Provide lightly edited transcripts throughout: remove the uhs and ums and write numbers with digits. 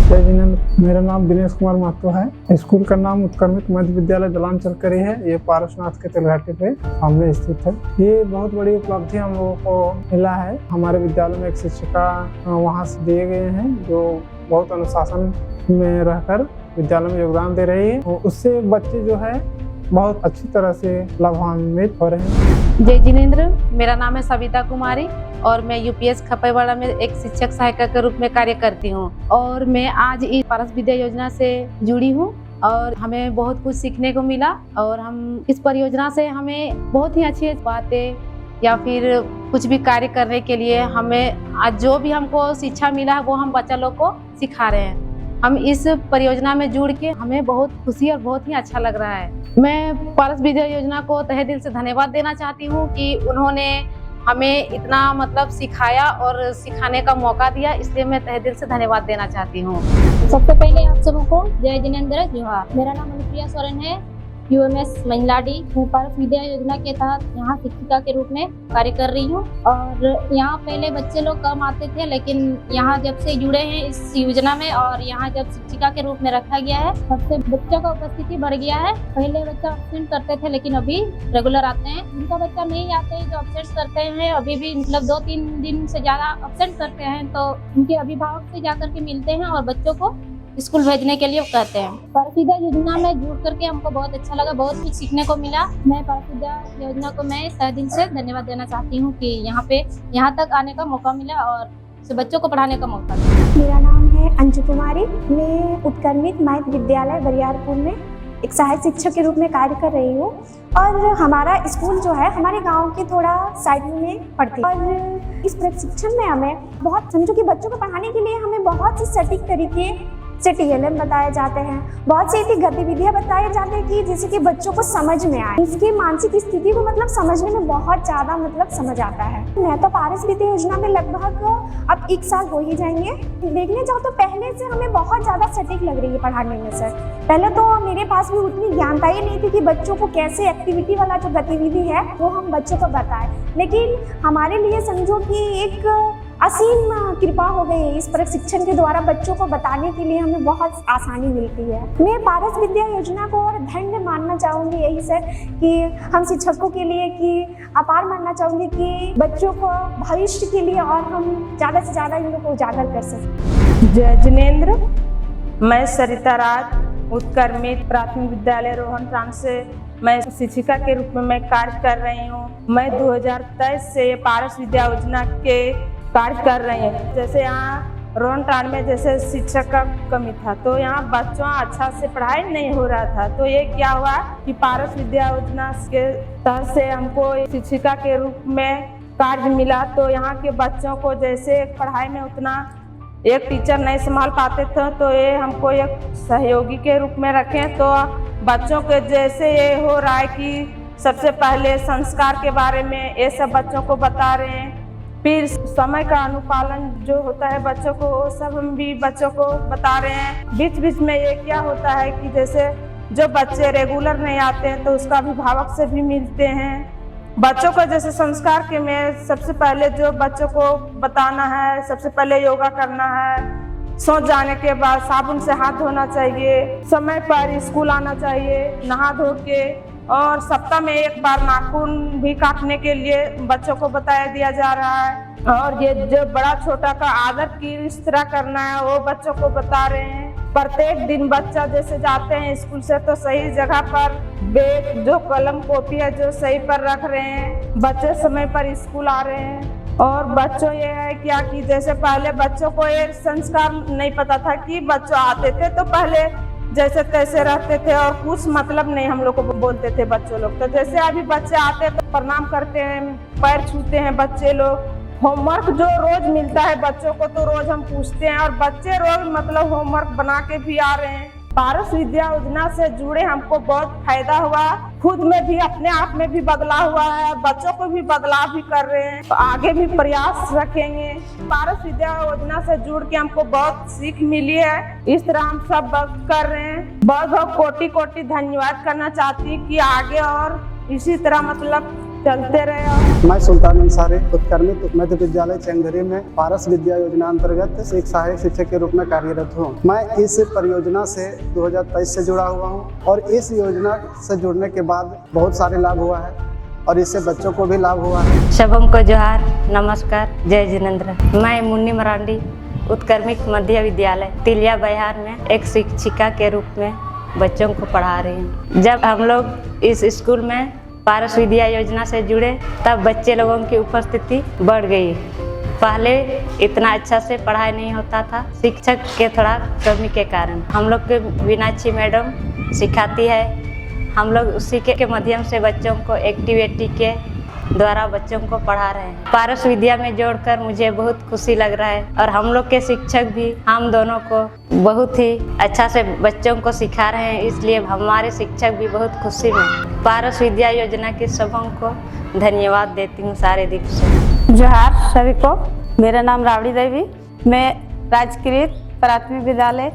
जय जिनेंद्र। मेरा नाम दिनेश कुमार महतो है। स्कूल का नाम उत्क्रमित मध्य विद्यालय दलान चलकरी है। ये पारसनाथ के तिलघाटी पे सामने स्थित है। ये बहुत बड़ी उपलब्धि हम लोगों को मिला है। हमारे विद्यालय में एक शिक्षिका वहाँ से दिए गए हैं जो बहुत अनुशासन में रहकर विद्यालय में योगदान दे रही है। उससे बच्चे जो है बहुत अच्छी तरह से लाभान्वित हो रहे हैं। जय जिनेंद्र। मेरा नाम है सविता कुमारी और मैं यूपीएस खपईवाड़ा में एक शिक्षक सहायिका के रूप में कार्य करती हूँ और मैं आज इस पारस विद्या योजना से जुड़ी हूँ और हमें बहुत कुछ सीखने को मिला और हम इस परियोजना से हमें बहुत ही अच्छी बातें या फिर कुछ भी कार्य करने के लिए हमें आज जो भी हमको शिक्षा मिला है वो हम बच्चा लोग को सिखा रहे हैं। हम इस परियोजना में जुड़ के हमें बहुत खुशी और बहुत ही अच्छा लग रहा है। मैं पारस विद्या योजना को तहे दिल से धन्यवाद देना चाहती हूँ कि उन्होंने हमें इतना सिखाया और सिखाने का मौका दिया, इसलिए मैं तहे दिल से धन्यवाद देना चाहती हूँ। सबसे पहले आप सबको जय जिनेंद्र जोहार। मेरा नाम अनुप्रिया सोरेन है, यूएमएस महिला डी। मैं पारस विद्या योजना के तहत यहाँ शिक्षिका के रूप में कार्य कर रही हूँ और यहाँ पहले बच्चे लोग कम आते थे, लेकिन यहाँ जब से जुड़े हैं इस योजना में और यहाँ जब शिक्षिका के रूप में रखा गया है तब से बच्चों का उपस्थिति बढ़ गया है। पहले बच्चा अब्सेंट करते थे लेकिन अभी रेगुलर आते हैं। उनका बच्चा नहीं आते हैं जो अब्सेंट करते हैं अभी भी 2-3 दिन से ज्यादा अब्सेंट करते हैं तो उनके अभिभावक से जाकर के मिलते हैं और बच्चों को स्कूल भेजने के लिए कहते हैं। पारस विद्या योजना में जुड़ करके हमको बहुत अच्छा लगा, बहुत कुछ सीखने को मिला। मैं पारस विद्या योजना को मैं तहे दिल से धन्यवाद देना चाहती हूँ कि यहाँ तक आने का मौका मिला और बच्चों को पढ़ाने का मौका मिला। मेरा नाम है अंजू कुमारी। मैं उत्क्रमित मध्य विद्यालय बरियारपुर में एक सहायक शिक्षक के रूप में कार्य कर रही हूँ और हमारा स्कूल जो है हमारे गांव के थोड़ा साइड में पड़ती है और इस प्रशिक्षण में हमें बहुत समझो कि बच्चों को पढ़ाने के लिए हमें बहुत से सटीक तरीके से TLM बताए जाते हैं, बहुत सी ऐसी गतिविधियां बताए जाते हैं कि जिससे कि बच्चों को समझ में आए, इसकी मानसिक स्थिति को समझने में बहुत ज़्यादा समझ आता है। मैं तो पारस विद्या योजना में लगभग अब 1 साल हो ही जाएंगे। देखने जाओ तो पहले से हमें बहुत ज़्यादा सटीक लग रही है पढ़ाने में से। पहले तो मेरे पास भी उतनी ज्ञानता ही नहीं थी कि बच्चों को कैसे एक्टिविटी वाला जो गतिविधि है वो हम बच्चों को बताएं, लेकिन हमारे लिए समझो कि एक असीम कृपा हो गई है। इस प्रशिक्षण के द्वारा बच्चों को बताने के लिए हमें बहुत आसानी मिलती है। मैं पारस विद्या योजना को और धन्य मानना चाहूँगी यही से कि हम शिक्षकों के लिए कि आभार मानना चाहूँगी कि बच्चों को भविष्य के लिए और हम ज़्यादा से ज़्यादा इन लोग को उजागर कर सकें। जय जिनेंद्र। मैं सरिता राज उत्क्रमित प्राथमिक विद्यालय रोहन से मैं शिक्षिका के रूप में मैं कार्य कर रही हूँ। मैं 2023 से पारस विद्या योजना के कार्य कर रहे हैं। जैसे यहाँ रोहन में जैसे शिक्षक का कमी था तो यहाँ बच्चों अच्छा से पढ़ाई नहीं हो रहा था, तो ये क्या हुआ कि पारस विद्या योजना के तहत से हमको शिक्षिका के रूप में कार्य मिला। तो यहाँ के बच्चों को जैसे पढ़ाई में उतना एक टीचर नहीं संभाल पाते थे तो ये हमको एक सहयोगी के रूप में रखें। तो बच्चों के जैसे ये हो रहा है कि सबसे पहले संस्कार के बारे में ये सब बच्चों को बता रहे हैं, फिर समय का अनुपालन जो होता है बच्चों को वो सब हम भी बच्चों को बता रहे हैं। बीच बीच में ये क्या होता है कि जैसे जो बच्चे रेगुलर नहीं आते हैं तो उसका अभिभावक से भी मिलते हैं। बच्चों को जैसे संस्कार के में सबसे पहले जो बच्चों को बताना है, सबसे पहले योगा करना है, सो जाने के बाद साबुन से हाथ धोना चाहिए, समय पर स्कूल आना चाहिए नहा धो के, और सप्ताह में 1 बार नाखून भी काटने के लिए बच्चों को बताया दिया जा रहा है। और ये जो बड़ा छोटा का आदर किस तरह करना है वो बच्चों को बता रहे हैं। प्रत्येक दिन बच्चा जैसे जाते हैं स्कूल से तो सही जगह पर बैग जो कलम कॉपी है जो सही पर रख रहे हैं, बच्चे समय पर स्कूल आ रहे हैं। और बच्चों ये है क्या कि जैसे पहले बच्चों को ये संस्कार नहीं पता था कि बच्चों आते थे तो पहले जैसे तैसे रहते थे और कुछ मतलब नहीं हम लोग को बोलते थे बच्चों लोग। तो जैसे अभी बच्चे आते तो प्रणाम करते हैं, पैर छूते हैं बच्चे लोग। होमवर्क जो रोज मिलता है बच्चों को तो रोज हम पूछते हैं और बच्चे रोज होमवर्क बना के भी आ रहे हैं। पारस विद्या योजना से जुड़े हमको बहुत फायदा हुआ, खुद में भी अपने आप में भी बदलाव हुआ है, बच्चों को भी बदलाव भी कर रहे हैं, तो आगे भी प्रयास रखेंगे। पारस विद्या योजना से जुड़ के हमको बहुत सीख मिली है, इस तरह हम सब कर रहे हैं। बहुत बहुत कोटि कोटि धन्यवाद करना चाहती कि आगे और इसी तरह चलते रहे। मैं सुल्तान अंसारी उत्कर्मित मध्य विद्यालय चेंगरी में पारस विद्या योजना अंतर्गत एक सहायक शिक्षक के रूप में कार्यरत हूँ। मैं इस परियोजना से 2023 से जुड़ा हुआ हूँ और इस योजना से जुड़ने के बाद बहुत सारे लाभ हुआ है और इससे बच्चों को भी लाभ हुआ है। सबों को जोहार, नमस्कार, जय जिनेंद्र। मैं मुन्नी मरांडी उत्कर्मित मध्य विद्यालय तिलिया बिहार में एक शिक्षिका के रूप में बच्चों को पढ़ा रही हूँ। जब हम लोग इस स्कूल में पारस विद्या योजना से जुड़े तब बच्चे लोगों की उपस्थिति बढ़ गई। पहले इतना अच्छा से पढ़ाई नहीं होता था, शिक्षक के थोड़ा कमी के कारण। हम लोग के मीनाक्षी मैडम सिखाती है, हम लोग उसी के माध्यम से बच्चों को एक्टिविटी के द्वारा बच्चों को पढ़ा रहे हैं। पारस विद्या में जोड़कर मुझे बहुत खुशी लग रहा है और हम लोग के शिक्षक भी हम दोनों को बहुत ही अच्छा से बच्चों को सिखा रहे हैं, इसलिए हमारे शिक्षक भी बहुत खुशी में। पारस विद्या योजना के सबों को धन्यवाद देती हूँ सारे दिल से। जोहार सभी को, मेरा नाम रावड़ी देवी, मैं राजकृत प्राथमिक विद्यालय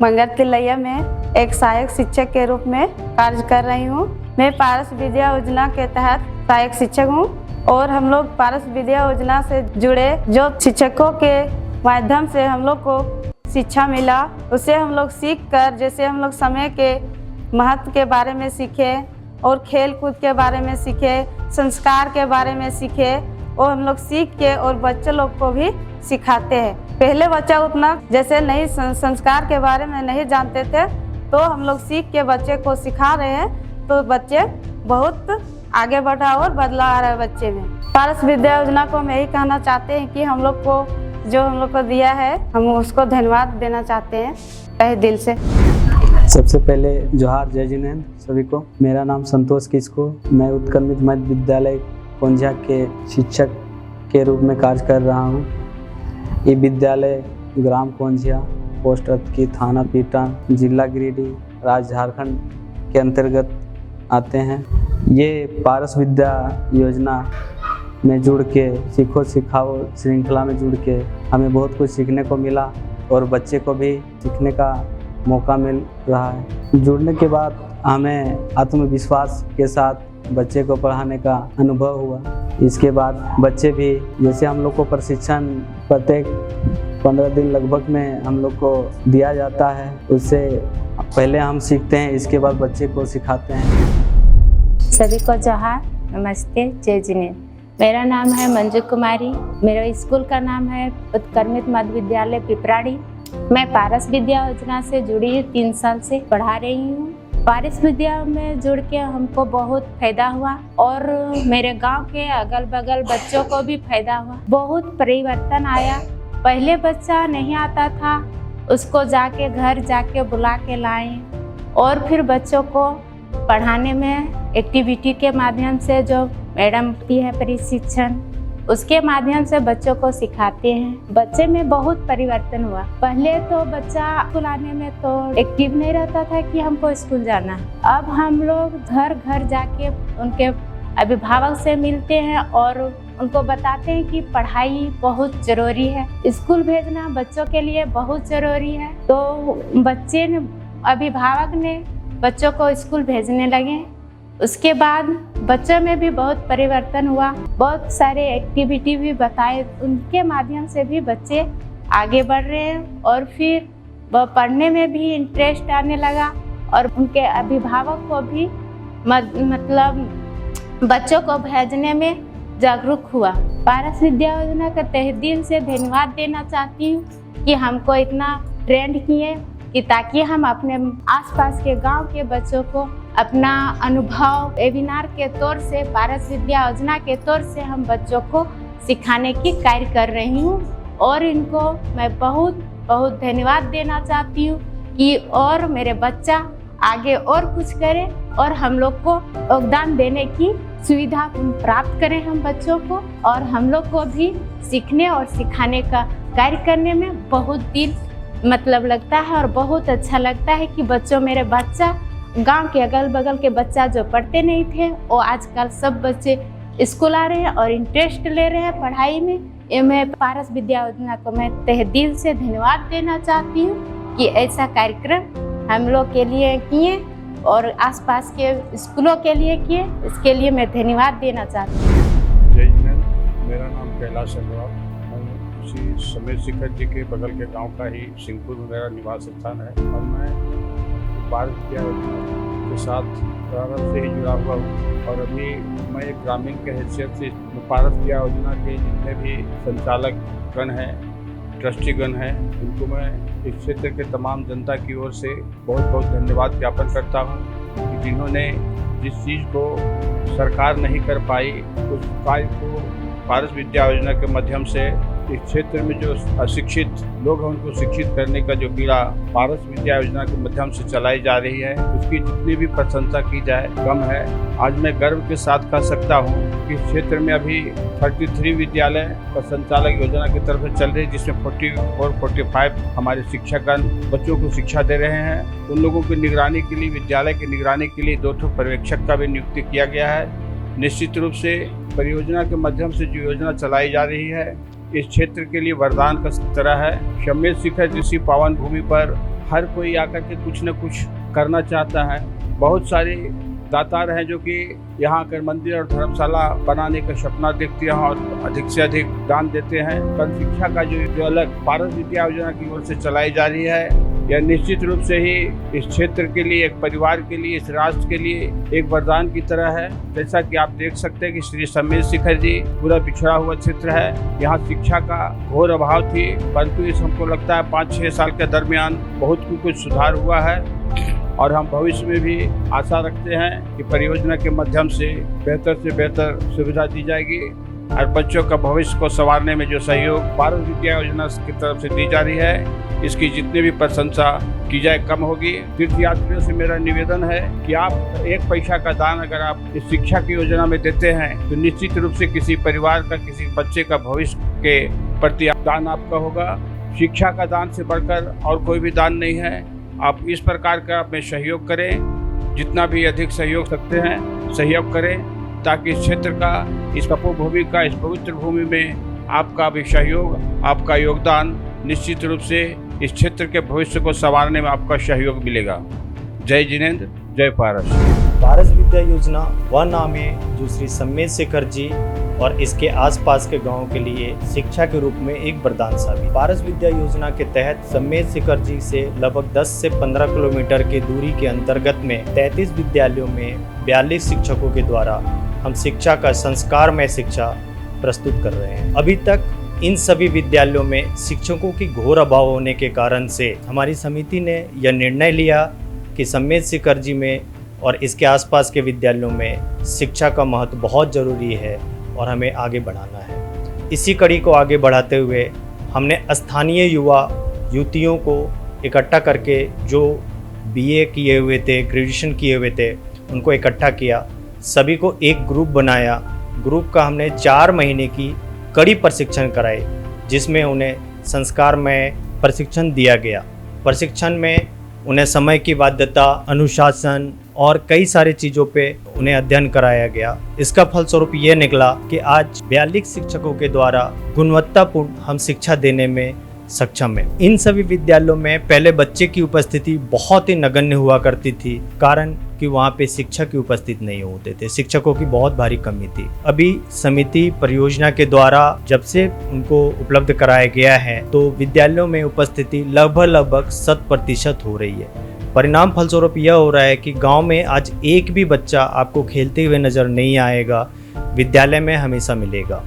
मंगर तिलैया में एक सहायक शिक्षक के रूप में कार्य कर रही हूँ। मैं पारस विद्या योजना के तहत सहायक शिक्षक हूँ और हम लोग पारस विद्या योजना से जुड़े जो शिक्षकों के माध्यम से हम लोग को शिक्षा मिला, उससे हम लोग सीख कर, जैसे हम लोग समय के महत्व के बारे में सीखे और खेल कूद के बारे में सीखे, संस्कार के बारे में सीखे, और हम लोग सीख के और बच्चे लोग को भी सिखाते हैं। पहले बच्चा उतना जैसे नहीं संस्कार के बारे में नहीं जानते थे, तो हम लोग सीख के बच्चे को सिखा रहे हैं, तो बच्चे बहुत आगे बढ़ा और बदलाव आ रहा है बच्चे में। पारस विद्या योजना को हम यही कहना चाहते हैं कि हम लोग को जो हम लोग को दिया है, हम उसको धन्यवाद देना चाहते हैं तहे दिल से। सबसे पहले जोहार, जय जिनेंद्र सभी को। मेरा नाम संतोष किस्को, मैं उत्कर्मित मध्य विद्यालय कोंझिया के शिक्षक के रूप में कार्य कर रहा हूँ। ये विद्यालय ग्राम कोंझिया, पोस्ट अतकी, थाना पीटान, जिला गिरिडीह, राज्य झारखंड के अंतर्गत आते हैं। ये पारस विद्या योजना में जुड़ के सीखो सिखाओ श्रृंखला में जुड़ के हमें बहुत कुछ सीखने को मिला और बच्चे को भी सीखने का मौका मिल रहा है। जुड़ने के बाद हमें आत्मविश्वास के साथ बच्चे को पढ़ाने का अनुभव हुआ। इसके बाद बच्चे भी, जैसे हम लोग को प्रशिक्षण प्रत्येक 15 दिन लगभग में हम लोग को दिया जाता है, उससे पहले हम सीखते हैं, इसके बाद बच्चे को सिखाते हैं। सभी को जोहार, नमस्ते, जय जिनेंद्र। मेरा नाम है मंजू कुमारी, मेरे स्कूल का नाम है उत्कर्मित मध्य विद्यालय पिपराड़ी। मैं पारस विद्या योजना से जुड़ी 3 साल से पढ़ा रही हूँ। पारस विद्या में जुड़ के हमको बहुत फायदा हुआ और मेरे गांव के अगल बगल बच्चों को भी फायदा हुआ। बहुत परिवर्तन आया। पहले बच्चा नहीं आता था, उसको जाके घर जाके बुला के लाएं और फिर बच्चों को पढ़ाने में एक्टिविटी के माध्यम से जो मैडम दी है प्रशिक्षण, उसके माध्यम से बच्चों को सिखाते हैं। बच्चे में बहुत परिवर्तन हुआ। पहले तो बच्चा स्कूल आने में तो एक्टिव नहीं रहता था कि हमको स्कूल जाना है। अब हम लोग घर घर जाके उनके अभिभावक से मिलते हैं और उनको बताते हैं कि पढ़ाई बहुत जरूरी है, स्कूल भेजना बच्चों के लिए बहुत जरूरी है। तो बच्चे ने, अभिभावक ने बच्चों को स्कूल भेजने लगे। उसके बाद बच्चों में भी बहुत परिवर्तन हुआ। बहुत सारे एक्टिविटी भी बताए, उनके माध्यम से भी बच्चे आगे बढ़ रहे हैं और फिर वह पढ़ने में भी इंटरेस्ट आने लगा और उनके अभिभावक को भी मतलब बच्चों को भेजने में जागरूक हुआ। पारस विद्या योजना का तहे दिल से धन्यवाद देना चाहती हूँ कि हमको इतना ट्रेंड किए कि ताकि हम अपने आसपास के गांव के बच्चों को अपना अनुभव वेबिनार के तौर से, पारस विद्या योजना के तौर से हम बच्चों को सिखाने की कार्य कर रही हूँ और इनको मैं बहुत बहुत धन्यवाद देना चाहती हूँ कि और मेरे बच्चा आगे और कुछ करे और हम लोग को योगदान देने की सुविधा प्राप्त करें हम बच्चों को, और हम लोग को भी सीखने और सिखाने का कार्य करने में बहुत दिल मतलब लगता है और बहुत अच्छा लगता है कि बच्चों, मेरे बच्चा गांव के अगल बगल के बच्चा जो पढ़ते नहीं थे वो आजकल सब बच्चे स्कूल आ रहे हैं और इंटरेस्ट ले रहे हैं पढ़ाई में। ये मैं पारस विद्या योजना को मैं तहे दिल से धन्यवाद देना चाहती हूँ कि ऐसा कार्यक्रम हम लोग के लिए किए और आसपास के स्कूलों के लिए किए। इसके लिए मैं धन्यवाद देना चाहती हूँ। जय हिंद। मेरा नाम कैलाश अग्रवाल, मैं उसी समीर शिखर जी के बगल के गांव का ही सिंहपुर में मेरा निवास स्थान है और मैं भारत विद्या योजना के साथ प्रारंभ से ही जुड़ा हुआ हूँ और अभी मैं एक ग्रामीण के हैसियत से भारत विद्या योजना के जितने भी संचालक गण हैं, ट्रस्टीगण हैं, उनको मैं इस क्षेत्र के तमाम जनता की ओर से बहुत बहुत धन्यवाद ज्ञापन करता हूँ कि जिन्होंने जिस चीज़ को सरकार नहीं कर पाई उस कार्य को पारस विद्या योजना के माध्यम से इस क्षेत्र में जो अशिक्षित लोग हैं उनको शिक्षित करने का जो बीड़ा पारस विद्या योजना के माध्यम से चलाई जा रही है, उसकी जितनी भी प्रशंसा की जाए कम है। आज मैं गर्व के साथ कह सकता हूँ कि इस क्षेत्र में अभी 33 विद्यालय का संचालक योजना की तरफ से चल रही है, जिसमें 44-45 हमारे शिक्षकगण बच्चों को शिक्षा दे रहे हैं। उन लोगों की निगरानी के लिए, विद्यालय की निगरानी के लिए 2 पर्यवेक्षक का भी नियुक्ति किया गया है। निश्चित रूप से परियोजना के माध्यम से जो योजना चलाई जा रही है इस क्षेत्र के लिए वरदान का तरह है। समीर शिखर जैसी पावन भूमि पर हर कोई आकर के कुछ न कुछ करना चाहता है। बहुत सारे दातार हैं जो कि यहाँ आकर मंदिर और धर्मशाला बनाने का सपना देखते हैं और अधिक से अधिक दान देते हैं। पर शिक्षा का जो अलग पारस विद्या योजना की ओर से चलाई जा रही है, यह निश्चित रूप से ही इस क्षेत्र के लिए, एक परिवार के लिए, इस राष्ट्र के लिए एक वरदान की तरह है। जैसा कि आप देख सकते हैं कि श्री समीर शिखर जी पूरा पिछड़ा हुआ क्षेत्र है, यहाँ शिक्षा का घोर अभाव थी, परंतु इस हमको लगता है 5-6 साल के दरमियान बहुत कुछ सुधार हुआ है और हम भविष्य में भी आशा रखते हैं कि परियोजना के माध्यम से बेहतर सुविधा दी जाएगी और बच्चों का भविष्य को संवारने में जो सहयोग पारस विद्या योजना की तरफ से दी जा रही है, इसकी जितनी भी प्रशंसा की जाए कम होगी। तीर्थयात्रियों से मेरा निवेदन है कि आप 1 पैसा का दान अगर आप इस शिक्षा की योजना में देते हैं तो निश्चित रूप से किसी परिवार का, किसी बच्चे का भविष्य के प्रति दान आपका होगा। शिक्षा का दान से बढ़कर और कोई भी दान नहीं है। आप इस प्रकार का में सहयोग करें, जितना भी अधिक सहयोग सकते हैं सहयोग करें, ताकि इस क्षेत्र का, इस तपोभूमि का, इस पवित्र भूमि में आपका भी सहयोग, आपका योगदान निश्चित रूप से इस क्षेत्र के भविष्य को संवारने में आपका सहयोग मिलेगा। जय जिनेंद्र, जय पारस। पारस विद्या योजना वह नाम है जो श्री समीर शिखर जी और इसके आसपास के गांवों के लिए शिक्षा के रूप में एक वरदान साबित। पारस विद्या योजना के तहत समीर शिखर जी से लगभग 10 से 15 किलोमीटर की दूरी के अंतर्गत में 33 विद्यालयों में 42 शिक्षकों के द्वारा हम शिक्षा का संस्कारमय शिक्षा प्रस्तुत कर रहे हैं। अभी तक इन सभी विद्यालयों में शिक्षकों की घोर अभाव होने के कारण से हमारी समिति ने यह निर्णय लिया कि समीर शिखर जी में और इसके आसपास के विद्यालयों में शिक्षा का महत्व बहुत ज़रूरी है और हमें आगे बढ़ाना है। इसी कड़ी को आगे बढ़ाते हुए हमने स्थानीय युवा युवतियों को इकट्ठा करके जो BA किए हुए थे, ग्रेजुएशन किए हुए थे, उनको इकट्ठा किया, सभी को एक ग्रुप बनाया। ग्रुप का हमने 4 महीने की कड़ी प्रशिक्षण कराए, जिसमें उन्हें संस्कारमय प्रशिक्षण दिया गया। प्रशिक्षण में उन्हें समय की बाध्यता, अनुशासन और कई सारी चीज़ों पे उन्हें अध्ययन कराया गया। इसका फलस्वरूप ये निकला कि आज 42 शिक्षकों के द्वारा गुणवत्तापूर्ण हम शिक्षा देने में सक्षम है। इन सभी विद्यालयों में पहले बच्चे की उपस्थिति बहुत ही नगण्य हुआ करती थी, कारण कि वहाँ पे शिक्षक की उपस्थित नहीं होते थे, शिक्षकों की बहुत भारी कमी थी। अभी समिति परियोजना के द्वारा जब से उनको उपलब्ध कराया गया है तो विद्यालयों में उपस्थिति लगभग 100% हो रही है। परिणाम फलस्वरूप यह हो रहा है कि गांव में आज एक भी बच्चा आपको खेलते हुए नज़र नहीं आएगा, विद्यालय में हमेशा मिलेगा।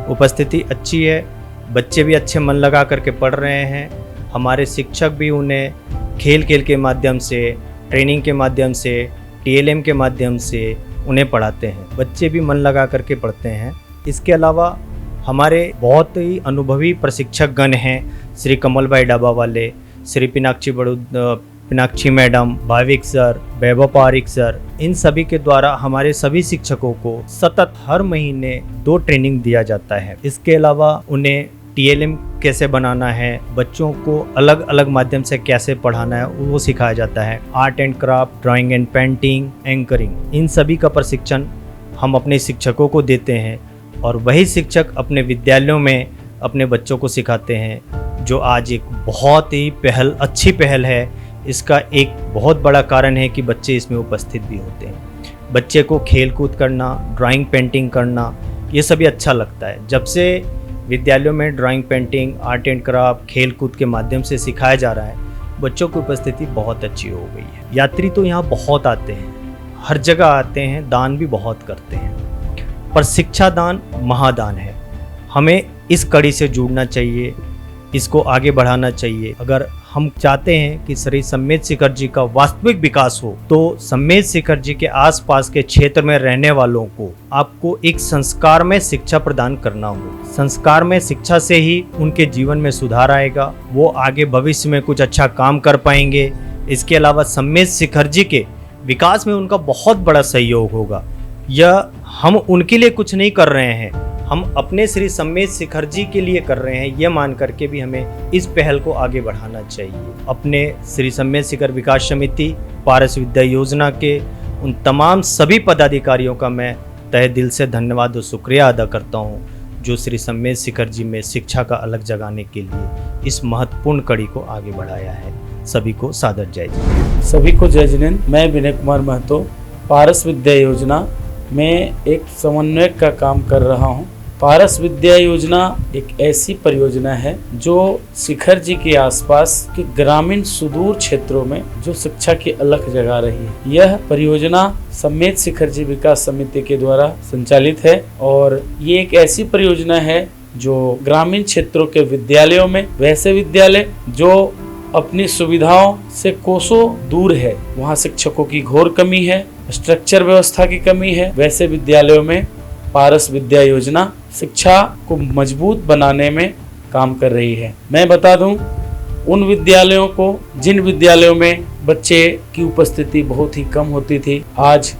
उपस्थिति अच्छी है, बच्चे भी अच्छे मन लगा करके पढ़ रहे हैं। हमारे शिक्षक भी उन्हें खेल के माध्यम से, ट्रेनिंग के माध्यम से, TLM के माध्यम से उन्हें पढ़ाते हैं। बच्चे भी मन लगा करके पढ़ते हैं। इसके अलावा हमारे बहुत ही अनुभवी प्रशिक्षकगण हैं, श्री कमल भाई डाबा वाले, श्री पिनाक्षी मैडम, भाविक सर, वैभव पारिक सर, इन सभी के द्वारा हमारे सभी शिक्षकों को सतत हर महीने 2 ट्रेनिंग दिया जाता है। इसके अलावा उन्हें TLM कैसे बनाना है, बच्चों को अलग अलग माध्यम से कैसे पढ़ाना है वो सिखाया जाता है। Art and craft, drawing and painting, anchoring, इन सभी का प्रशिक्षण हम अपने शिक्षकों को देते हैं और वही शिक्षक अपने विद्यालयों में अपने बच्चों को सिखाते हैं, जो आज एक बहुत ही अच्छी पहल है इसका एक बहुत बड़ा कारण है कि बच्चे इसमें उपस्थित भी होते हैं। बच्चे को खेल कूद करना, ड्राइंग पेंटिंग करना, ये सभी अच्छा लगता है। जब से विद्यालयों में drawing painting, art and craft, खेल कूद के माध्यम से सिखाया जा रहा है, बच्चों की उपस्थिति बहुत अच्छी हो गई है। यात्री तो यहाँ बहुत आते हैं, हर जगह आते हैं, दान भी बहुत करते हैं, पर शिक्षा दान महादान है। हमें इस कड़ी से जुड़ना चाहिए, इसको आगे बढ़ाना चाहिए। अगर हम चाहते हैं कि श्री सम्मेद शिखर जी का वास्तविक विकास हो, तो सम्मेद शिखर जी के आसपास के क्षेत्र में रहने वालों को आपको एक संस्कार में शिक्षा प्रदान करना होगा। संस्कार में शिक्षा से ही उनके जीवन में सुधार आएगा, वो आगे भविष्य में कुछ अच्छा काम कर पाएंगे। इसके अलावा सम्मेद शिखर जी के विकास में उनका बहुत बड़ा सहयोग होगा। यह हम उनके लिए कुछ नहीं कर रहे हैं, हम अपने श्री सम्मेद शिखर जी के लिए कर रहे हैं, यह मान करके भी हमें इस पहल को आगे बढ़ाना चाहिए। अपने श्री सम्मेद शिखर विकास समिति, पारस विद्या योजना के उन तमाम सभी पदाधिकारियों का मैं तहे दिल से धन्यवाद और शुक्रिया अदा करता हूं, जो श्री सम्मेद शिखर जी में शिक्षा का अलग जगाने के लिए इस महत्वपूर्ण कड़ी को आगे बढ़ाया है। सभी को सादर जय जिनेंद्र। सभी को जय जिनेंद्र। मैं विनय कुमार महतो पारस विद्या योजना में एक समन्वयक का काम कर रहा हूं। पारस विद्या योजना एक ऐसी परियोजना है जो शिखर जी के आसपास के ग्रामीण सुदूर क्षेत्रों में जो शिक्षा की अलख जगा रही है। यह परियोजना सम्मेद शिखर जी विकास समिति के द्वारा संचालित है और ये एक ऐसी परियोजना है जो ग्रामीण क्षेत्रों के विद्यालयों में, वैसे विद्यालय जो अपनी सुविधाओं से कोसों दूर है, वहाँ शिक्षकों की घोर कमी है, स्ट्रक्चर व्यवस्था की कमी है, वैसे विद्यालयों में पारस विद्या योजना शिक्षा को मजबूत बनाने में काम कर रही है। मैं बता दूं, उन विद्यालयों को जिन विद्यालयों में बच्चे की उपस्थिति बहुत ही कम होती थी, आज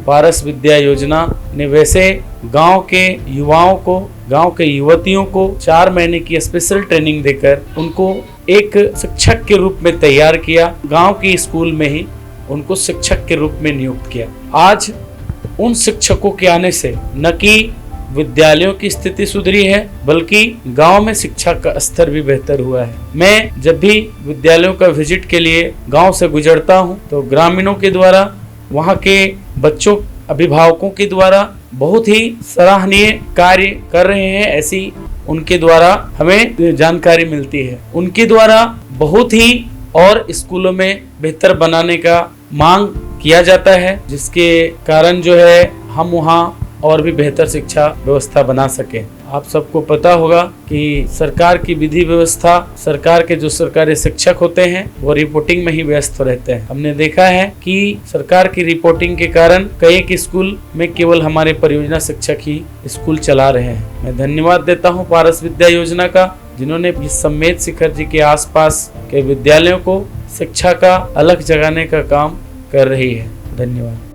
पारस विद्या योजना ने वैसे गांव के युवाओं को, गांव के युवतियों को 4 महीने की स्पेशल ट्रेनिंग देकर उनको एक शिक्षक के रूप में तैयार किया। गांव के स्कूल में ही उनको शिक्षक के रूप में नियुक्त किया। आज उन शिक्षकों के आने से न कि विद्यालयों की स्थिति सुधरी है, बल्कि गांव में शिक्षा का स्तर भी बेहतर हुआ है। मैं जब भी विद्यालयों का विजिट के लिए गांव से गुजरता हूं, तो ग्रामीणों के द्वारा, वहां के बच्चों, अभिभावकों के द्वारा बहुत ही सराहनीय कार्य कर रहे हैं, ऐसी उनके द्वारा हमें जानकारी मिलती है। उनके द्वारा बहुत ही और स्कूलों में बेहतर बनाने का मांग किया जाता है, जिसके कारण जो है हम वहाँ और भी बेहतर शिक्षा व्यवस्था बना सके। आप सबको पता होगा कि सरकार की विधि व्यवस्था, सरकार के जो सरकारी शिक्षक होते हैं वो रिपोर्टिंग में ही व्यस्त रहते हैं। हमने देखा है कि सरकार की रिपोर्टिंग के कारण कई स्कूल में केवल हमारे परियोजना शिक्षक ही स्कूल चला रहे हैं। मैं धन्यवाद देता हूँ पारस विद्या योजना का, जिन्होंने इस सम्मेद शिखर जी के आसपास के विद्यालयों को शिक्षा का अलग जगाने का काम कर रही है। धन्यवाद।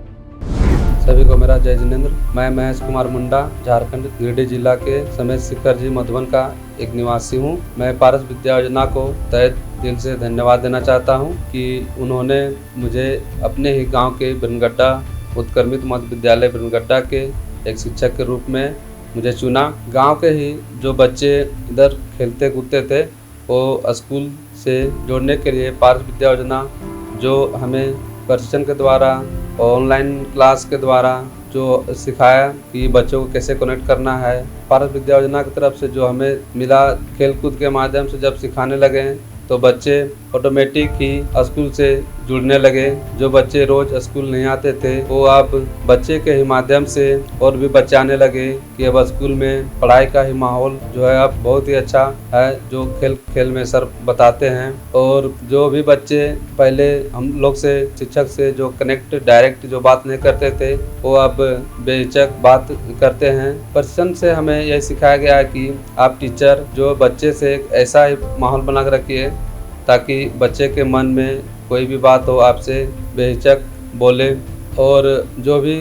सभी को मेरा जय जिनेंद्र। मैं महेश कुमार मुंडा, झारखंड गिरिडीह जिला के सम्मेद शिखर जी मधुबन का एक निवासी हूं। मैं पारस विद्या योजना को तहे दिल से धन्यवाद देना चाहता हूं कि उन्होंने मुझे अपने ही गांव के बिरनगड्ढा उत्क्रमित मध्य विद्यालय बिरनगड्ढा के एक शिक्षक के रूप में मुझे चुना। गाँव के ही जो बच्चे इधर खेलते कूदते थे, वो स्कूल से जोड़ने के लिए पारस विद्या योजना जो हमें प्रशिक्षण के द्वारा, ऑनलाइन क्लास के द्वारा जो सिखाया कि बच्चों को कैसे कनेक्ट करना है, पारस विद्या योजना की तरफ से जो हमें मिला, खेल कूद के माध्यम से जब सिखाने लगे तो बच्चे ऑटोमेटिक ही स्कूल से जुड़ने लगे। जो बच्चे रोज स्कूल नहीं आते थे, वो अब बच्चे के ही माध्यम से और भी बच्चे आने लगे कि अब स्कूल में पढ़ाई का ही माहौल जो है अब बहुत ही अच्छा है, जो खेल खेल में सर बताते हैं। और जो भी बच्चे पहले हम लोग से, शिक्षक से जो कनेक्ट डायरेक्ट जो बात नहीं करते थे, वो अब बेहिचक बात करते हैं। प्रशिक्षण से हमें यह सिखाया गया है कि आप टीचर जो बच्चे से एक ऐसा ही माहौल बना कर रखिए ताकि बच्चे के मन में कोई भी बात हो आपसे बेहिचक बोले। और जो भी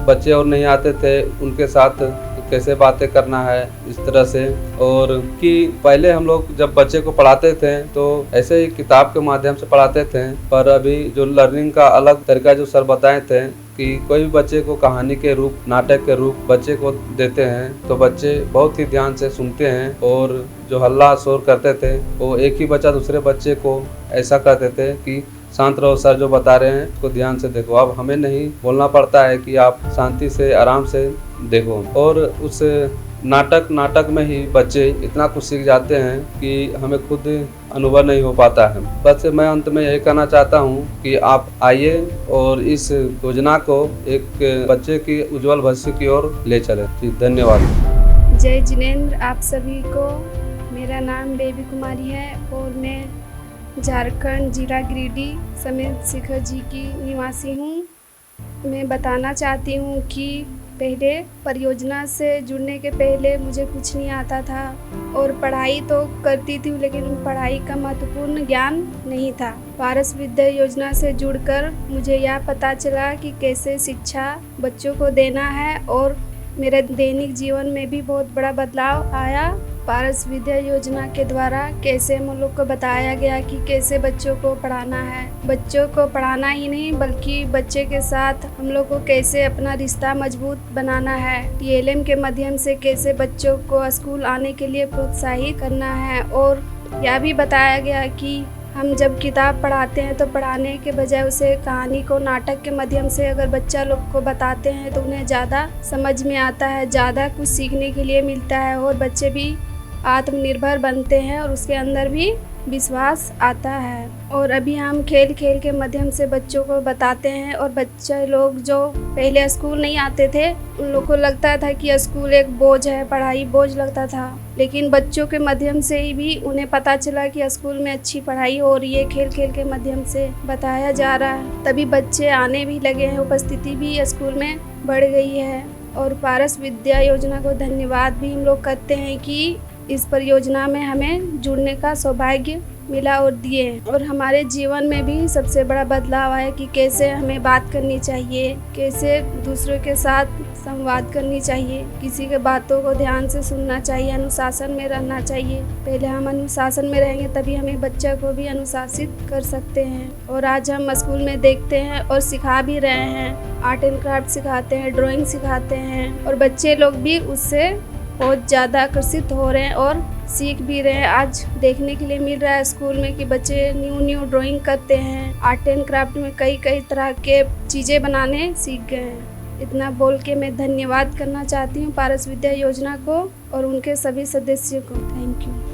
बच्चे और नहीं आते थे उनके साथ कैसे बातें करना है इस तरह से। और कि पहले हम लोग जब बच्चे को पढ़ाते थे तो ऐसे ही किताब के माध्यम से पढ़ाते थे, पर अभी जो लर्निंग का अलग तरीका जो सर बताए थे कि कोई भी बच्चे को कहानी के रूप, नाटक के रूप बच्चे को देते हैं तो बच्चे बहुत ही ध्यान से सुनते हैं। और जो हल्ला शोर करते थे वो एक ही बच्चा दूसरे बच्चे को ऐसा करते थे कि शांत रहो, सर जो बता रहे हैं उसको ध्यान से देखो। अब हमें नहीं बोलना पड़ता है कि आप शांति से आराम से देखो। और उस नाटक में ही बच्चे इतना कुछ सीख जाते हैं कि हमें खुद अनुभव नहीं हो पाता है। बस मैं अंत में यही कहना चाहता हूँ कि आप आइए और इस योजना को एक बच्चे की उज्जवल भविष्य की ओर ले चलें। जी धन्यवाद। जय जिनेंद्र आप सभी को। मेरा नाम बेबी कुमारी है और मैं झारखंड जिला गिरिडीह समेत शिखर जी की निवासी हूँ। मैं बताना चाहती हूँ कि पहले परियोजना से जुड़ने के पहले मुझे कुछ नहीं आता था और पढ़ाई तो करती थी, लेकिन पढ़ाई का महत्वपूर्ण ज्ञान नहीं था। पारस विद्या योजना से जुड़कर मुझे यह पता चला कि कैसे शिक्षा बच्चों को देना है और मेरे दैनिक जीवन में भी बहुत बड़ा बदलाव आया। पारस विद्या योजना के द्वारा कैसे हम लोग को बताया गया कि कैसे बच्चों को पढ़ाना है। बच्चों को पढ़ाना ही नहीं बल्कि बच्चे के साथ हम लोग को कैसे अपना रिश्ता मजबूत बनाना है। TLM के माध्यम से कैसे बच्चों को स्कूल आने के लिए प्रोत्साहित करना है। और यह भी बताया गया कि हम जब किताब पढ़ाते हैं तो पढ़ाने के बजाय उसे कहानी को नाटक के माध्यम से अगर बच्चा लोग को बताते हैं तो उन्हें ज़्यादा समझ में आता है, ज़्यादा कुछ सीखने के लिए मिलता है और बच्चे भी आत्मनिर्भर बनते हैं और उसके अंदर भी विश्वास आता है। और अभी हम खेल के माध्यम से बच्चों को बताते हैं और बच्चे लोग जो पहले स्कूल नहीं आते थे उन लोग को लगता था कि स्कूल एक बोझ है, पढ़ाई बोझ लगता था, लेकिन बच्चों के माध्यम से ही भी उन्हें पता चला कि स्कूल में अच्छी पढ़ाई हो रही है। खेल के माध्यम से बताया जा रहा है, तभी बच्चे आने भी लगे हैं, उपस्थिति भी स्कूल में बढ़ गई है। और पारस विद्या योजना को धन्यवाद भी हम लोग करते हैं कि इस परियोजना में हमें जुड़ने का सौभाग्य मिला और दिए। और हमारे जीवन में भी सबसे बड़ा बदलाव आया कि कैसे हमें बात करनी चाहिए, कैसे दूसरों के साथ संवाद करनी चाहिए, किसी के बातों को ध्यान से सुनना चाहिए, अनुशासन में रहना चाहिए। पहले हम अनुशासन में रहेंगे तभी हमें बच्चा को भी अनुशासित कर सकते हैं। और आज हम स्कूल में देखते हैं और सिखा भी रहे हैं, आर्ट एंड क्राफ्ट सिखाते हैं, ड्राइंग सिखाते हैं और बच्चे लोग भी उससे बहुत ज़्यादा आकर्षित हो रहे हैं और सीख भी रहे हैं। आज देखने के लिए मिल रहा है स्कूल में कि बच्चे न्यू ड्राइंग करते हैं, आर्ट एंड क्राफ्ट में कई तरह के चीज़ें बनाने सीख गए हैं। इतना बोल के मैं धन्यवाद करना चाहती हूँ पारस विद्या योजना को और उनके सभी सदस्यों को। Thank you.